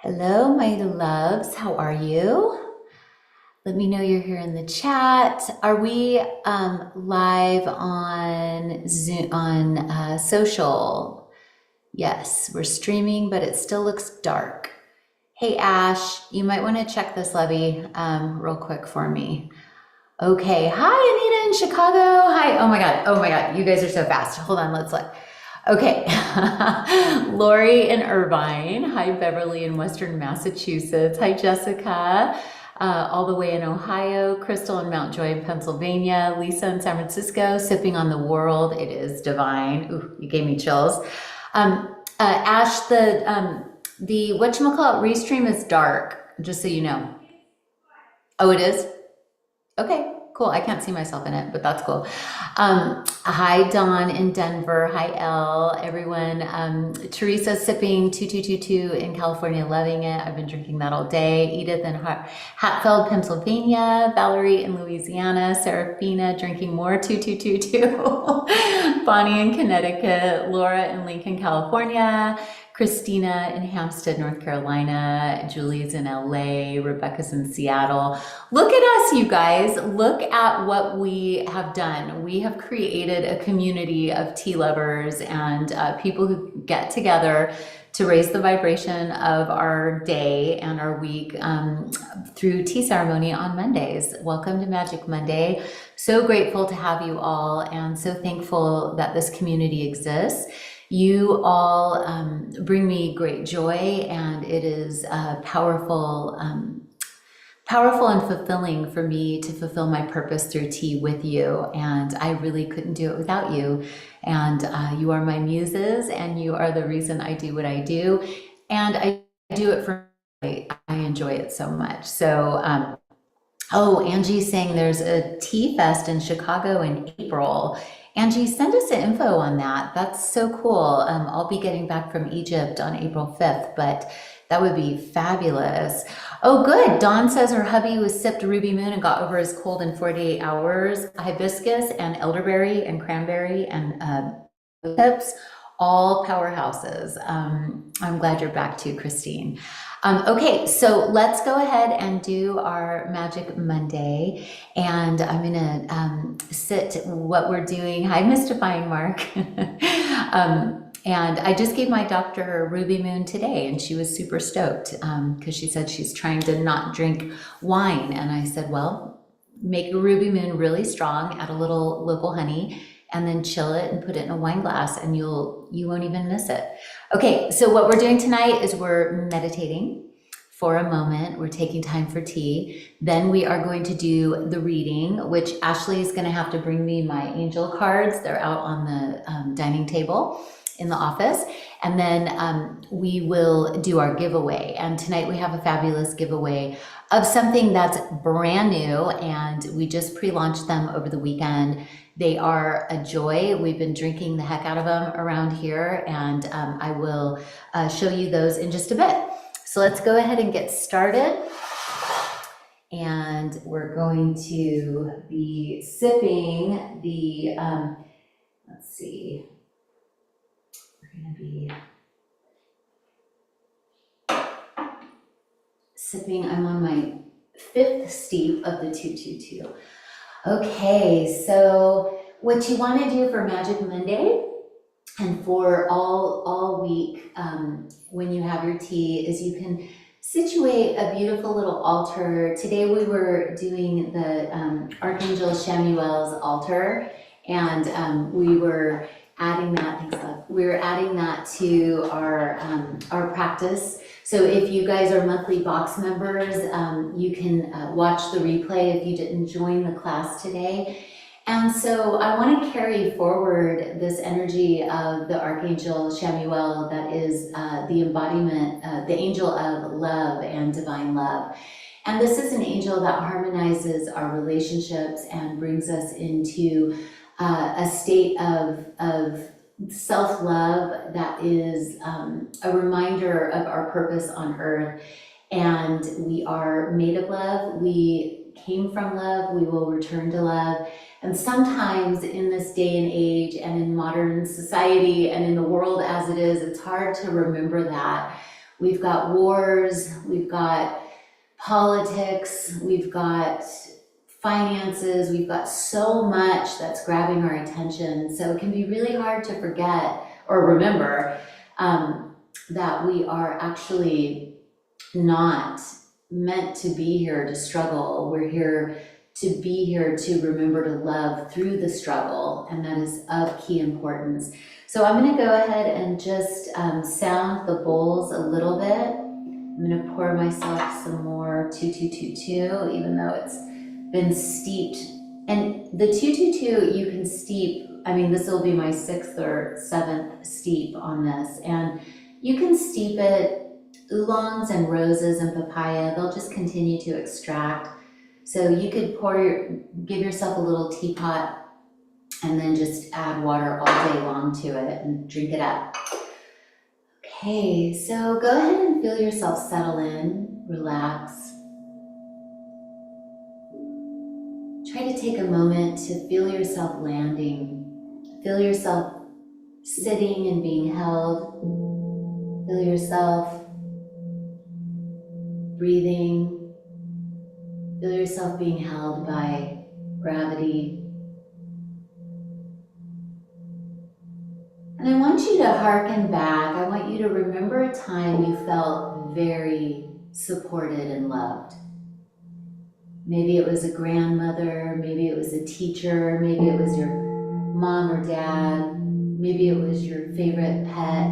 Hello, my loves. How are you? Let me know you're here in the chat. Are we live on Zoom on social? Yes, we're streaming, but it still looks dark. Hey, Ash, you might want to check this, Levy, real quick for me. Okay. Hi, Anita in Chicago. Hi. Oh my God. Oh my God. You guys are so fast. Hold on. Let's look. Okay. Lori in Irvine. Hi, Beverly in Western Massachusetts. Hi, Jessica. All the way in Ohio. Crystal in Mount Joy in Pennsylvania. Lisa in San Francisco. Sipping on the world. It is divine. Ooh, you gave me chills. Ash, the whatchamacallit restream is dark, just so you know. Oh, it is? Okay, cool. I can't see myself in it, but that's cool. Hi, Dawn in Denver. Hi, Elle. Everyone. Teresa sipping 2222 in California, loving it. I've been drinking that all day. Edith in Hatfield, Pennsylvania. Valerie in Louisiana. Serafina drinking more 2222. Bonnie in Connecticut. Laura in Lincoln, California. Christina in Hampstead, North Carolina. Julie's in LA. Rebecca's in Seattle. Look at us, you guys. Look at what we have done. We have created a community of tea lovers and people who get together to raise the vibration of our day and our week through tea ceremony on Mondays. Welcome to Magic Monday. So grateful to have you all and so thankful that this community exists. You all bring me great joy, and it is powerful and fulfilling for me to fulfill my purpose through tea with you. And I really couldn't do it without you. And you are my muses, and you are the reason I do what I do. And I do it for I enjoy it so much. So, oh, Angie's saying there's a tea fest in Chicago in April. Angie, send us the info on that. That's so cool. I'll be getting back from Egypt on April 5th, but that would be fabulous. Oh, good. Dawn says her hubby was sipped Ruby Moon and got over his cold in 48 hours. Hibiscus and elderberry and cranberry and tips, all powerhouses. I'm glad you're back too, Christine. Okay, so let's go ahead and do our Magic Monday. And I'm gonna sit what we're doing. Hi, Mystifying Mark. And I just gave my doctor Ruby Moon today, and she was super stoked because she said she's trying to not drink wine. And I said, well, make a Ruby Moon really strong, add a little local honey, and then chill it and put it in a wine glass, and you won't even miss it. Okay, so what we're doing tonight is we're meditating for a moment. We're taking time for tea. Then we are going to do the reading, which Ashley is going to have to bring me my angel cards. They're out on the dining table in the office. And then we will do our giveaway. And tonight we have a fabulous giveaway of something that's brand new, and we just pre-launched them over the weekend. They are a joy. We've been drinking the heck out of them around here, and I will show you those in just a bit. So let's go ahead and get started. And we're going to be sipping the, let's see, we're going to be sipping, I'm on my 5th steep of the 222. Okay, so what you want to do for Magic Monday and for all week when you have your tea is you can situate a beautiful little altar. Today we were doing the Archangel Shamuel's altar, and we were adding that, thanks love, we were adding that to our practice. So if you guys are monthly box members, you can watch the replay if you didn't join the class today. And so I want to carry forward this energy of the Archangel Shamuel that is the embodiment, the angel of love and divine love. And this is an angel that harmonizes our relationships and brings us into a state of self-love that is a reminder of our purpose on earth. And we are made of love, we came from love, we will return to love. And sometimes in this day and age and in modern society and in the world as it is, it's hard to remember that. We've got wars, we've got politics, we've got finances, we've got so much that's grabbing our attention. So it can be really hard to forget or remember that we are actually not meant to be here to struggle. We're here to be here to remember to love through the struggle, and that is of key importance. So I'm going to go ahead and just sound the bowls a little bit. I'm going to pour myself some more 2222, even though it's been steeped. And the 222 you can steep, I mean, this will be my 6th or 7th steep on this, and you can steep it. Oolongs and roses and papaya, they'll just continue to extract. So you could give yourself a little teapot and then just add water all day long to it and drink it up. Okay, so go ahead and feel yourself settle in, relax. Try to take a moment to feel yourself landing. Feel yourself sitting and being held. Feel yourself breathing. Feel yourself being held by gravity. And I want you to hearken back. I want you to remember a time you felt very supported and loved. Maybe it was a grandmother, maybe it was a teacher, maybe it was your mom or dad, maybe it was your favorite pet.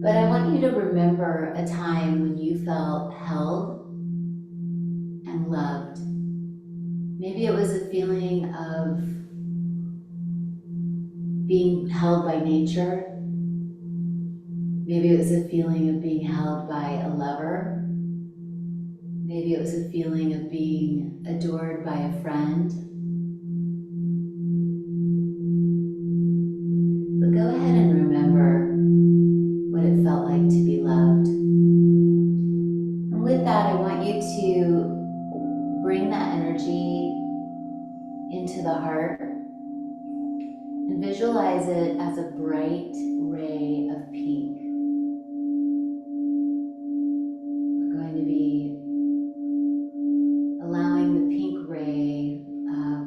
But I want you to remember a time when you felt held and loved. Maybe it was a feeling of being held by nature. Maybe it was a feeling of being held by a lover. Maybe it was a feeling of being adored by a friend. But go ahead and remember what it felt like to be loved. And with that, I want you to bring that energy into the heart and visualize it as a bright ray of pink. We're going to be allowing the pink ray of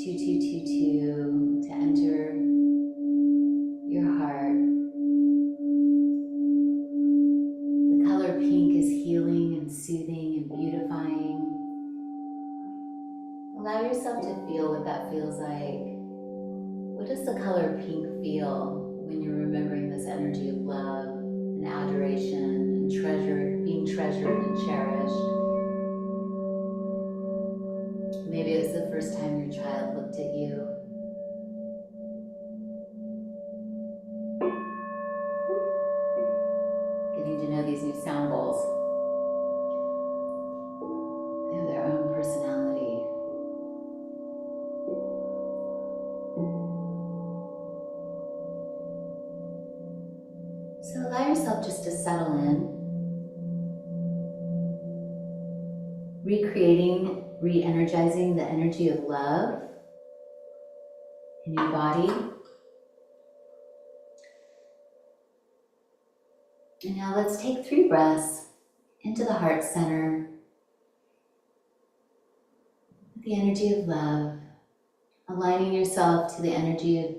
2222 to enter your heart. The color pink is healing and soothing and beautifying. Allow yourself to feel what that feels like. What does the color pink feel when you're remembering this energy of love and adoration and being treasured and cherished? Maybe it was the first time your child looked at you. Getting to know these new sound bowls. They have their own personality. So allow yourself just to settle in, recreating, re-energizing the energy of love in your body. And now let's take 3 breaths into the heart center with the energy of love, aligning yourself to the energy of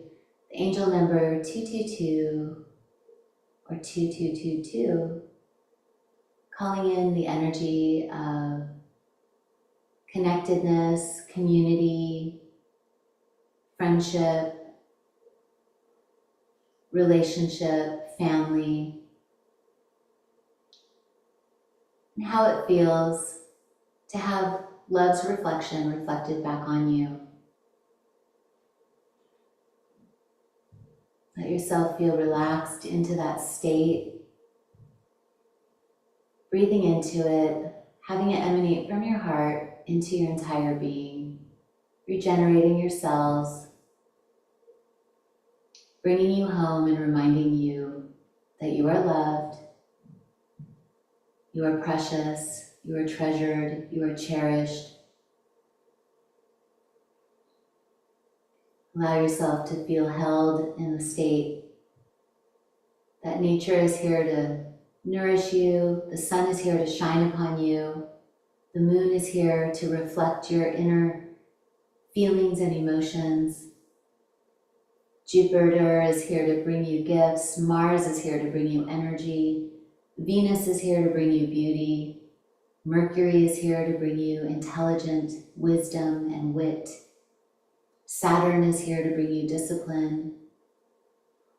the angel number 222 or 2222, calling in the energy of connectedness, community, friendship, relationship, family, and how it feels to have love's reflection reflected back on you. Let yourself feel relaxed into that state, breathing into it, having it emanate from your heart into your entire being, regenerating your cells, bringing you home and reminding you that you are loved, you are precious, you are treasured, you are cherished. Allow yourself to feel held in the state that nature is here to nourish you. The sun is here to shine upon you. The moon is here to reflect your inner feelings and emotions. Jupiter is here to bring you gifts. Mars is here to bring you energy. Venus is here to bring you beauty. Mercury is here to bring you intelligent wisdom and wit. Saturn is here to bring you discipline.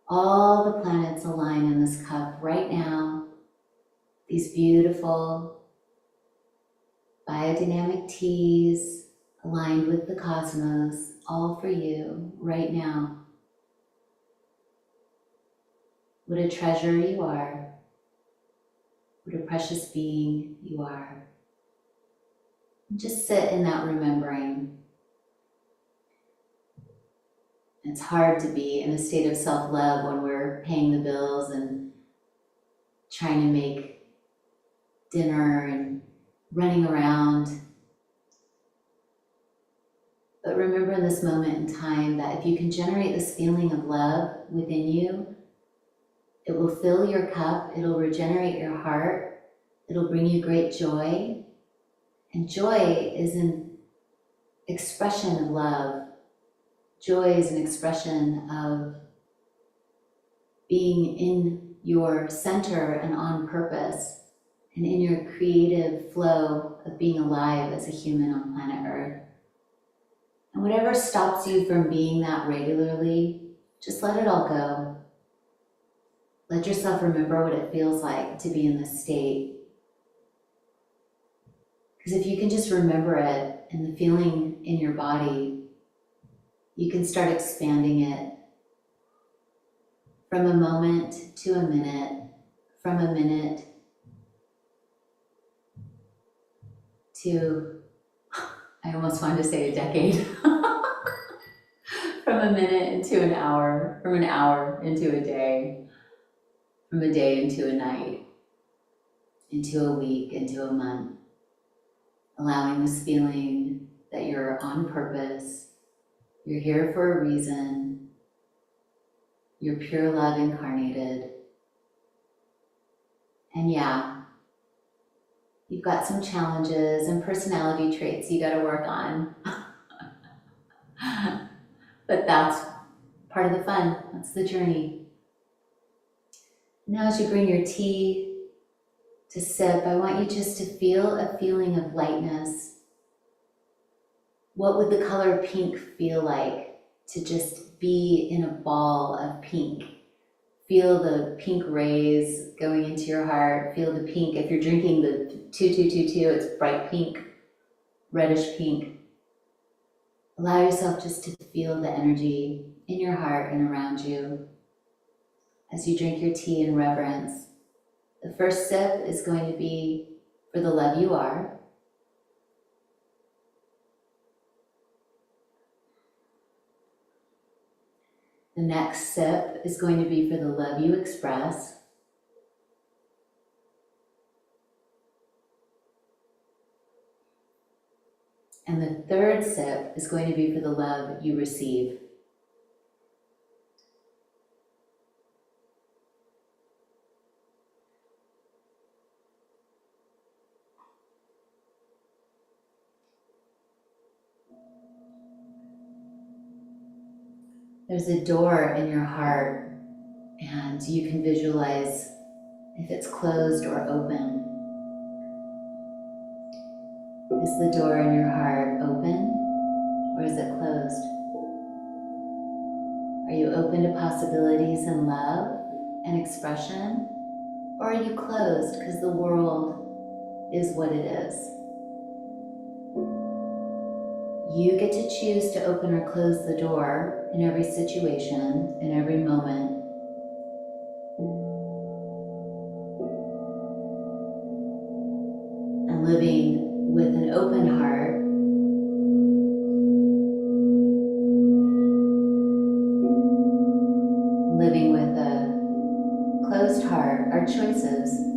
All the planets align in this cup right now. These beautiful biodynamic teas aligned with the cosmos, all for you right now. What a treasure you are. What a precious being you are. Just sit in that remembering. It's hard to be in a state of self-love when we're paying the bills and trying to make dinner and running around. But remember in this moment in time that if you can generate this feeling of love within you, it will fill your cup, it'll regenerate your heart, it'll bring you great joy. And joy is an expression of love. Joy is an expression of being in your center and on purpose, and in your creative flow of being alive as a human on planet Earth. And whatever stops you from being that regularly, just let it all go. Let yourself remember what it feels like to be in this state. Because if you can just remember it and the feeling in your body, you can start expanding it from a moment to a minute, from a minute to, I almost wanted to say a decade, from a minute into an hour, from an hour into a day, from a day into a night, into a week, into a month, allowing this feeling that you're on purpose, you're here for a reason, you're pure love incarnated. And yeah, you've got some challenges and personality traits you gotta work on. But that's part of the fun, that's the journey. Now as you bring your tea to sip, I want you just to feel a feeling of lightness. What would the color pink feel like to just be in a ball of pink? Feel the pink rays going into your heart. Feel the pink. If you're drinking the 2222, it's bright pink, reddish pink. Allow yourself just to feel the energy in your heart and around you as you drink your tea in reverence. The first sip is going to be for the love you are. The next sip is going to be for the love you express. And the third sip is going to be for the love you receive. There's a door in your heart, and you can visualize if it's closed or open. Is the door in your heart open, or is it closed? Are you open to possibilities and love and expression, or are you closed because the world is what it is? You get to choose to open or close the door in every situation, in every moment. And living with an open heart, living with a closed heart are choices.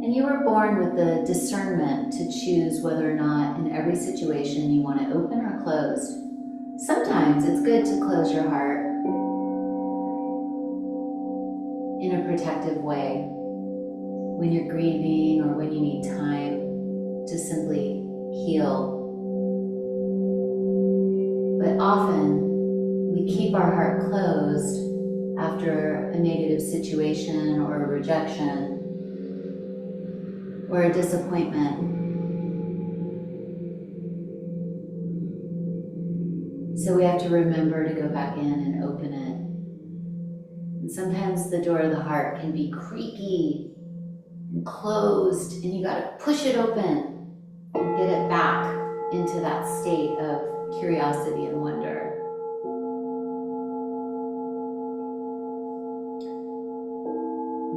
And you were born with the discernment to choose whether or not in every situation you want to open or closed. Sometimes it's good to close your heart in a protective way when you're grieving or when you need time to simply heal. But often we keep our heart closed after a negative situation or a rejection or a disappointment. So we have to remember to go back in and open it. And sometimes the door of the heart can be creaky and closed, and you gotta push it open and get it back into that state of curiosity and wonder.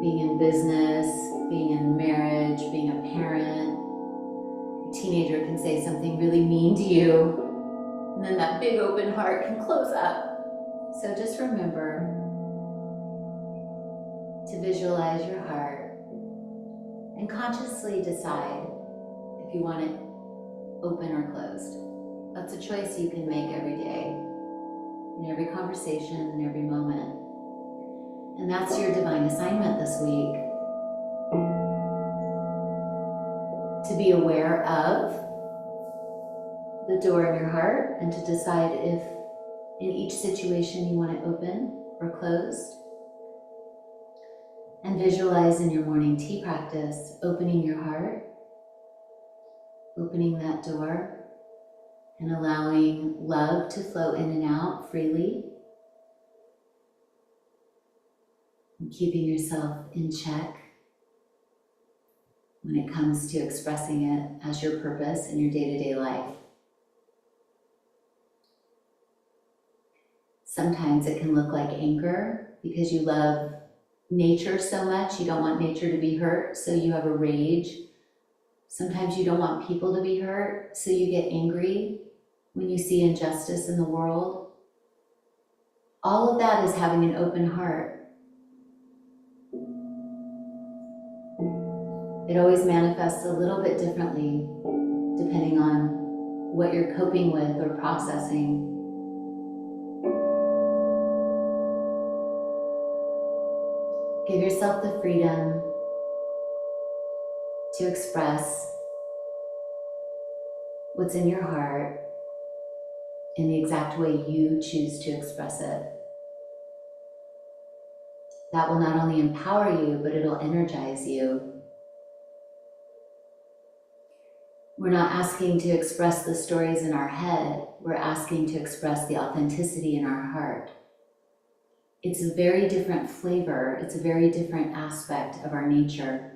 Being in business, being in marriage, being a parent, a teenager can say something really mean to you, and then that big open heart can close up. So just remember to visualize your heart and consciously decide if you want it open or closed. That's a choice you can make every day, in every conversation, in every moment. And that's your divine assignment this week. To be aware of the door of your heart and to decide if in each situation you want it open or closed. And visualize in your morning tea practice, opening your heart, opening that door, and allowing love to flow in and out freely, and keeping yourself in check when it comes to expressing it as your purpose in your day-to-day life. Sometimes it can look like anger because you love nature so much, you don't want nature to be hurt, so you have a rage. Sometimes you don't want people to be hurt, so you get angry when you see injustice in the world. All of that is having an open heart. It always manifests a little bit differently depending on what you're coping with or processing. Give yourself the freedom to express what's in your heart in the exact way you choose to express it. That will not only empower you, but it'll energize you. We're not asking to express the stories in our head, we're asking to express the authenticity in our heart. It's a very different flavor, it's a very different aspect of our nature.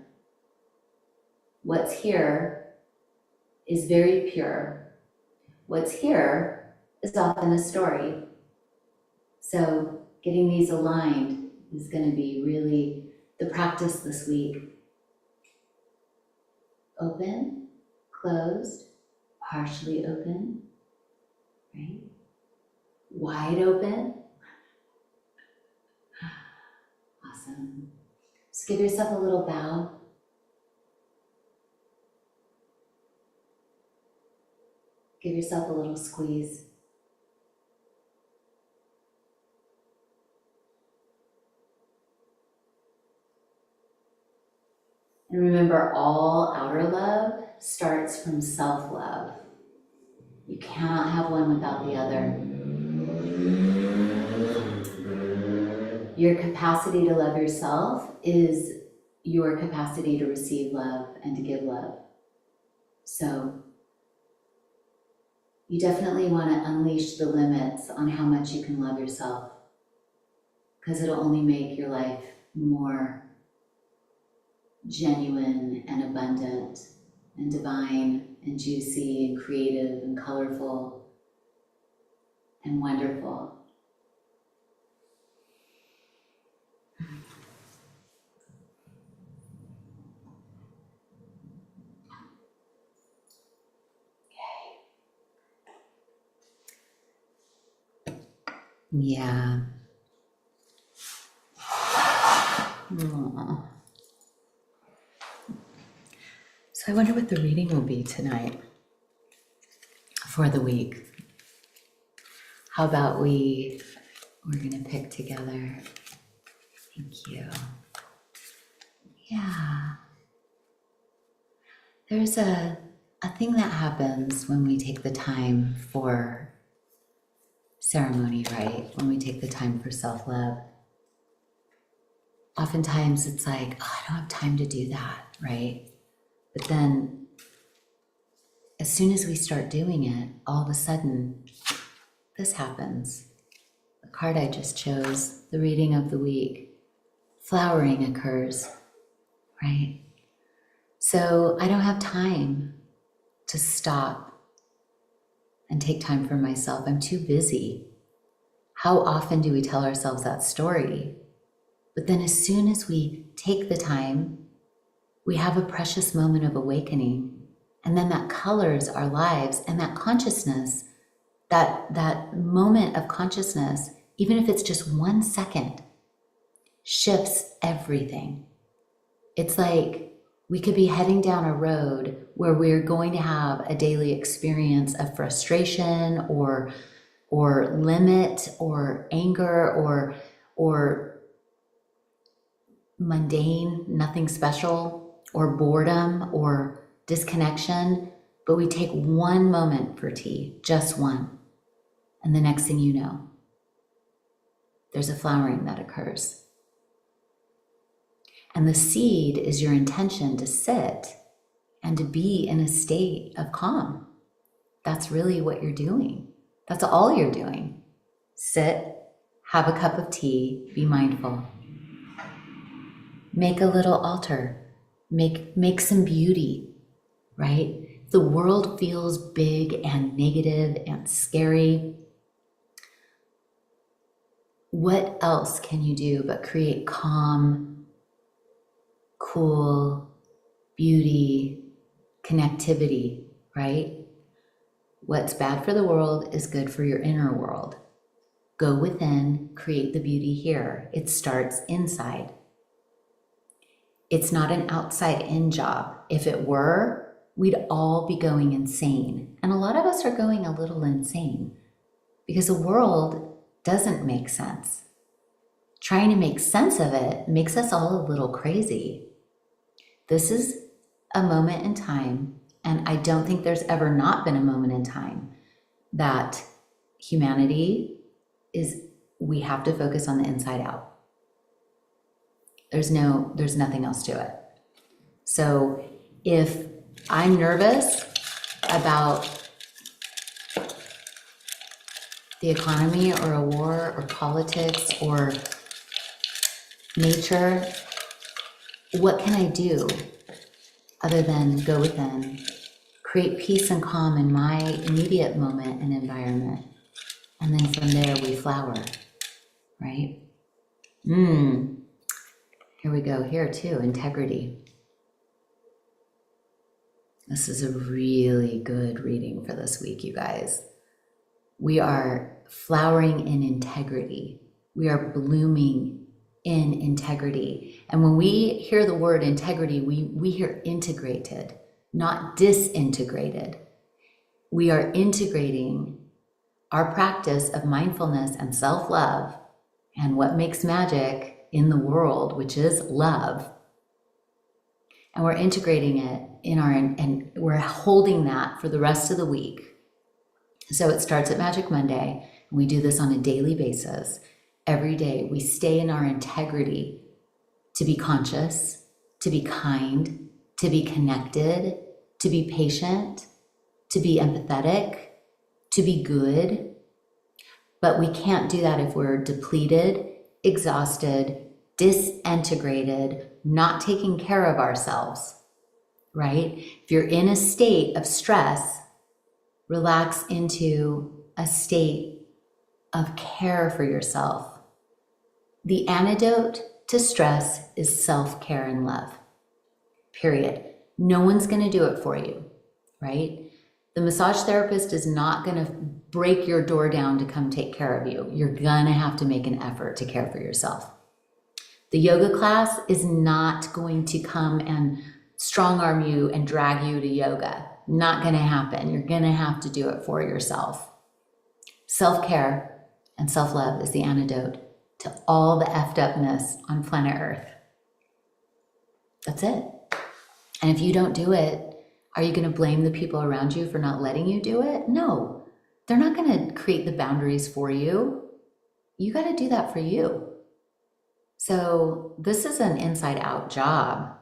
What's here is very pure. What's here is often a story. So getting these aligned is going to be really the practice this week. Open, closed, partially open, right? Wide open. Awesome. Just give yourself a little bow. Give yourself a little squeeze. And remember, all outer love starts from self-love. You cannot have one without the other. Your capacity to love yourself is your capacity to receive love and to give love. So you definitely want to unleash the limits on how much you can love yourself, because it'll only make your life more genuine and abundant and divine and juicy and creative and colorful and wonderful. Yeah. Aww. So I wonder what the reading will be tonight for the week. How about we're gonna pick together Thank you. Yeah. There's a thing that happens when we take the time for ceremony, right? When we take the time for self-love. Oftentimes it's like, oh, I don't have time to do that, right? But then as soon as we start doing it, all of a sudden, this happens. The card I just chose, the reading of the week, flowering occurs, right? So I don't have time to stop and take time for myself. I'm too busy. How often do we tell ourselves that story? But then as soon as we take the time, we have a precious moment of awakening. And then that colors our lives, and that consciousness, that moment of consciousness, even if it's just 1 second, shifts everything. It's like we could be heading down a road where we're going to have a daily experience of frustration or limit or anger or mundane, nothing special, or boredom or disconnection, but we take one moment for tea, just one. And the next thing you know, there's a flowering that occurs. And the seed is your intention to sit and to be in a state of calm. That's really what you're doing. That's all you're doing. Sit, have a cup of tea, be mindful. Make a little altar, make some beauty, right? The world feels big and negative and scary. What else can you do but create calm, cool, beauty, connectivity, right? What's bad for the world is good for your inner world. Go within, create the beauty here. It starts inside. It's not an outside-in job. If it were, we'd all be going insane. And a lot of us are going a little insane because the world doesn't make sense. Trying to make sense of it makes us all a little crazy. This is a moment in time, and I don't think there's ever not been a moment in time that humanity we have to focus on the inside out. There's nothing else to it. So if I'm nervous about the economy or a war or politics or nature, what can I do other than go within, create peace and calm in my immediate moment and environment, and then from there we flower, right? Here we go, here too, integrity. This is a really good reading for this week, you guys. We are flowering in integrity. We are blooming in integrity. And when we hear the word integrity, we hear integrated, not disintegrated. We are integrating our practice of mindfulness and self-love and what makes magic in the world, which is love. And we're integrating it and we're holding that for the rest of the week. So it starts at Magic Monday, and we do this on a daily basis. Every day we stay in our integrity to be conscious, to be kind, to be connected, to be patient, to be empathetic, to be good. But we can't do that if we're depleted, exhausted, disintegrated, not taking care of ourselves, right? If you're in a state of stress, relax into a state of care for yourself. The antidote to stress is self-care and love, period. No one's gonna do it for you, right? The massage therapist is not gonna break your door down to come take care of you. You're gonna have to make an effort to care for yourself. The yoga class is not going to come and strong arm you and drag you to yoga. Not gonna happen. You're gonna have to do it for yourself. Self-care and self-love is the antidote to all the effed upness on planet Earth. That's it. And if you don't do it, are you going to blame the people around you for not letting you do it? No, they're not going to create the boundaries for you. You got to do that for you. So this is an inside out job,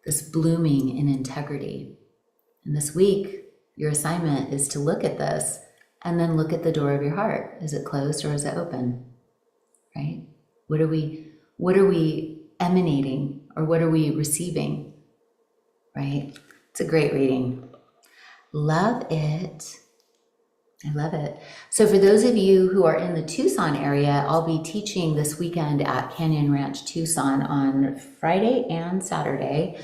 this blooming in integrity. And this week, your assignment is to look at this and then look at the door of your heart. Is it closed or is it open? Right? What are we emanating, or what are we receiving? Right? It's a great reading. Love it. I love it. So for those of you who are in the Tucson area, I'll be teaching this weekend at Canyon Ranch, Tucson on Friday and Saturday.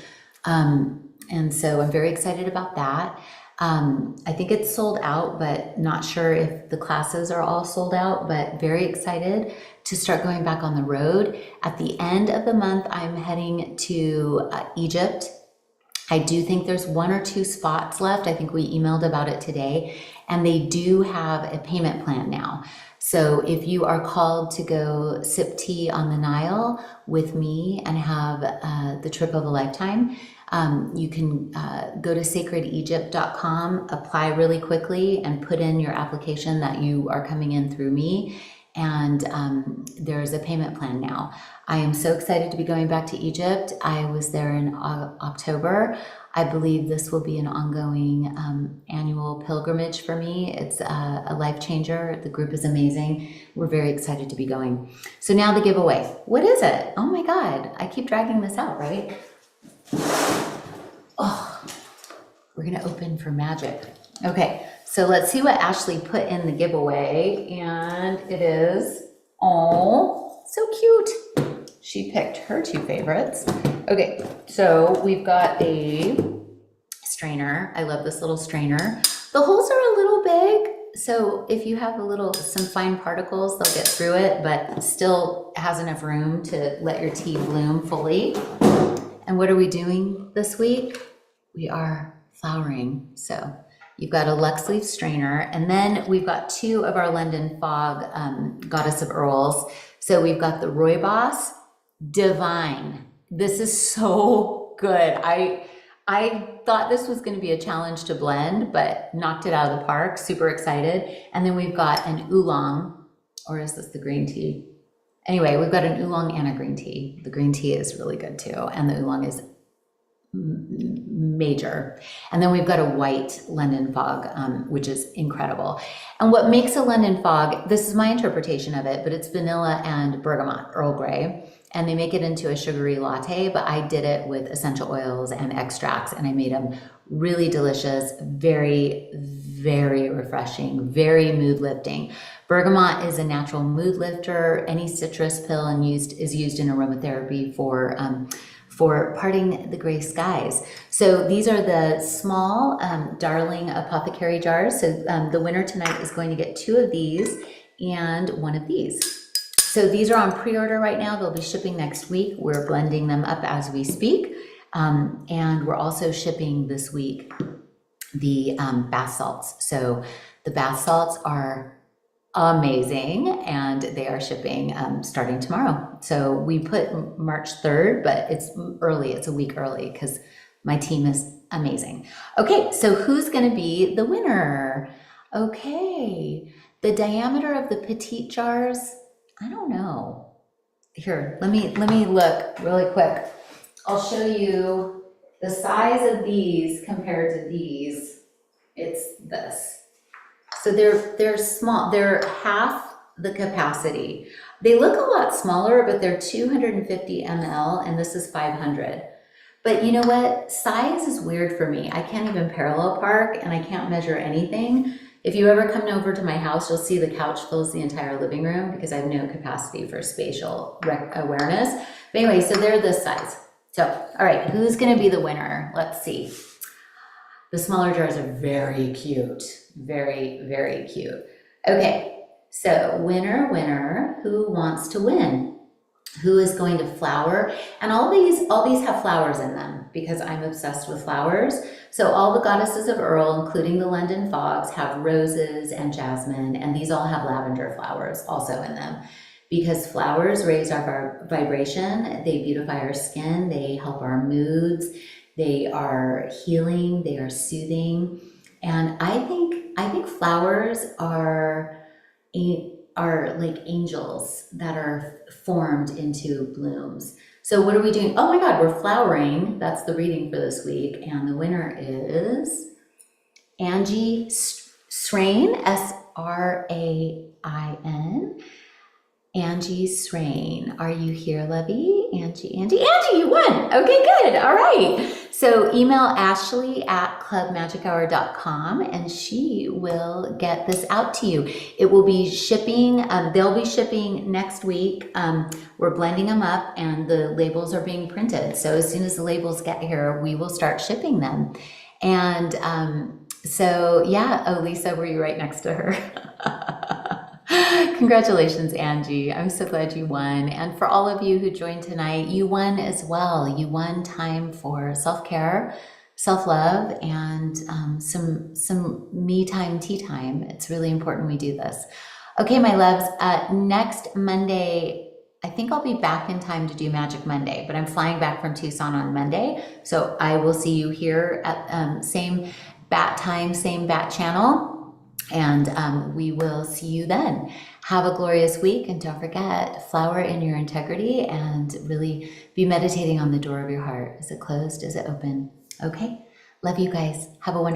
And so I'm very excited about that. I think it's sold out, but not sure if the classes are all sold out, but very excited to start going back on the road. At the end of the month, I'm heading to Egypt. I do think there's 1 or 2 spots left. I think we emailed about it today, and they do have a payment plan now. So if you are called to go sip tea on the Nile with me and have the trip of a lifetime, you can go to sacredegypt.com, apply really quickly, and put in your application that you are coming in through me. And there's a payment plan now. I am so excited to be going back to Egypt. I was there in October. I believe this will be an ongoing annual pilgrimage for me. It's a life changer. The group is amazing. We're very excited to be going. So now the giveaway. What is it? Oh my God, I keep dragging this out, right? Oh, we're gonna open for magic. Okay, so let's see what Ashley put in the giveaway, and it is, oh, so cute. She picked her 2 favorites. Okay, so we've got a strainer. I love this little strainer. The holes are a little big, so if you have some fine particles, they'll get through it, but still has enough room to let your tea bloom fully. And what are we doing this week? We are flowering. So you've got a Lux Leaf strainer, and then we've got 2 of our London Fog Goddess of Earls. So we've got the Rooibos Divine. This is so good. I thought this was going to be a challenge to blend, but knocked it out of the park. Super excited. And then we've got an oolong, or is this the green tea? Anyway, we've got an oolong and a green tea. The green tea is really good too, and the oolong is major. And then we've got a white London Fog, which is incredible. And what makes a London Fog, this is my interpretation of it, but it's vanilla and bergamot, Earl Grey, and they make it into a sugary latte, but I did it with essential oils and extracts, and I made them really delicious, very, very refreshing, very mood lifting. Bergamot is a natural mood lifter. Any citrus pill is used in aromatherapy for parting the gray skies. So these are the small Darling Apothecary jars. So the winner tonight is going to get 2 of these and 1 of these. So these are on pre-order right now. They'll be shipping next week. We're blending them up as we speak. And we're also shipping this week the bath salts. So the bath salts are amazing, and they are shipping starting tomorrow. So we put March 3rd, but it's early. It's a week early because my team is amazing. Okay, so who's going to be the winner? Okay, the diameter of the petite jars, I don't know. Here, let me look really quick. I'll show you the size of these compared to these. It's this. So they're small. They're half the capacity. They look a lot smaller, but they're 250 ml, and this is 500. But you know what? Size is weird for me. I can't even parallel park, and I can't measure anything. If you ever come over to my house, you'll see the couch fills the entire living room because I have no capacity for spatial awareness. But anyway, so they're this size. So, all right, who's going to be the winner? Let's see. The smaller jars are very cute. Very, very cute. Okay, so winner, who wants to win? Who is going to flower? And all these have flowers in them because I'm obsessed with flowers. So all the Goddesses of Earl, including the London Fogs, have roses and jasmine, and these all have lavender flowers also in them. because flowers raise our vibration, they beautify our skin, they help our moods, they are healing, they are soothing. And I think flowers are like angels that are formed into blooms. So what are we doing? Oh my God, we're flowering. That's the reading for this week. And the winner is Angie Srain, Srain. Angie Srain, are you here, Lovey? Angie, you won. Okay, good. All right. So email Ashley@clubmagichour.com and she will get this out to you. It will be shipping. They'll be shipping next week. We're blending them up and the labels are being printed. So as soon as the labels get here, we will start shipping them. And so yeah, oh, Lisa, were you right next to her? Congratulations, Angie. I'm so glad you won. And for all of you who joined tonight, you won as well. You won time for self-care, self-love, and some me time, tea time. It's really important we do this. Okay, my loves, next Monday, I think I'll be back in time to do Magic Monday, but I'm flying back from Tucson on Monday. So I will see you here at same bat time, same bat channel. And we will see you then. Have a glorious week. And don't forget, flower in your integrity and really be meditating on the door of your heart. Is it closed? Is it open? Okay. Love you guys. Have a wonderful